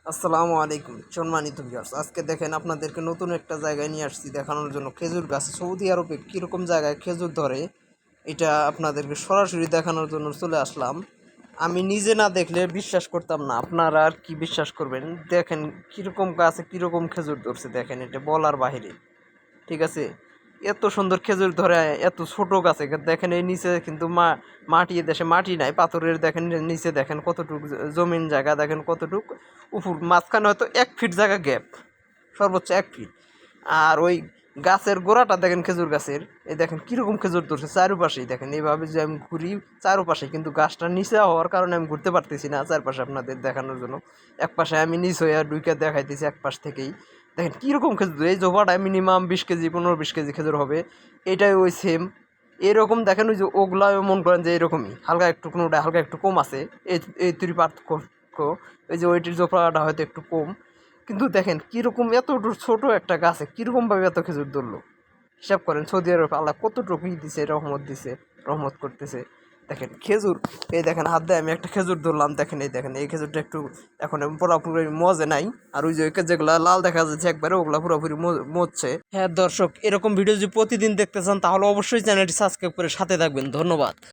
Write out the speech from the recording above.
আসসালামু আলাইকুম সম্মানিত ভিউয়ার্স, আজকে দেখেন আপনাদেরকে নতুন একটা জায়গায় নিয়ে আসছি দেখানোর জন্য। খেজুর গাছ সৌদি আরবে কীরকম জায়গায় খেজুর ধরে এটা আপনাদেরকে সরাসরি দেখানোর জন্য চলে আসলাম। আমি নিজে না দেখলে বিশ্বাস করতাম না, আপনারা আর কি বিশ্বাস করবেন। দেখেন কীরকম গাছে কীরকম খেজুর ধরছে, দেখেন এটা বলার বাহিরে। ঠিক আছে, এত সুন্দর খেজুর ধরে এত ছোট গাছে দেখেন। এই নিচে কিন্তু মাটি, দেশে মাটি নাই, পাথরের দেখেন নিচে দেখেন কতটুক জমিন জায়গা, দেখেন কতটুক উপর, মাঝখানে হয়তো 1 ফিট জায়গা গ্যাপ, সর্বোচ্চ 1 ফিট। আর ওই গাছের গোড়াটা দেখেন খেজুর গাছের, এই দেখেন কীরকম খেজুর ধরছে চারপাশেই। দেখেন এইভাবে যে আমি ঘুরি চারপাশে, কিন্তু গাছটা নিচে হওয়ার কারণে আমি ঘুরতে পারতেছি না চারপাশে আপনাদের দেখানোর জন্য। এক পাশে আমি নিচ হয়ে ঢুকে দেখাইতেছি এক পাশ থেকেই। দেখেন কীরকম খেজুর, এই জোপাটায় মিনিমাম 20 কেজি 15-20 কেজি খেজুর হবে। এটাই ওই সেম এরকম দেখেন। ওই যে ওগুলা মনে করেন যে এরকমই হালকা একটু, কোনোটা হালকা একটু কম আছে, এই তুই পার্থক্য। এই যে ওইটির জোপাটা হয়তো একটু কম, কিন্তু দেখেন কীরকম এত ছোট একটা গাছে কীরকমভাবে এত খেজুর ধরলো। হিসাব করেন সৌদি আরব আল্লাহ কতটুকুই দিছে, রহমত দিছে, রহমত করতেছে। দেখেন খেজুর, এই দেখেন হাত দিয়ে আমি একটা খেজুর ধরলাম, দেখেন এই দেখেন এই খেজুরটা একটু এখন পুরোপুরি মজে নাই। আর ওই যে যেগুলা লাল দেখা যাচ্ছে একবারে, ওগুলা পুরোপুরি মজছে। হ্যাঁ দর্শক, এরকম ভিডিও যদি প্রতিদিন দেখতে চান তাহলে অবশ্যই চ্যানেলটি সাবস্ক্রাইব করে সাথে থাকবেন। ধন্যবাদ।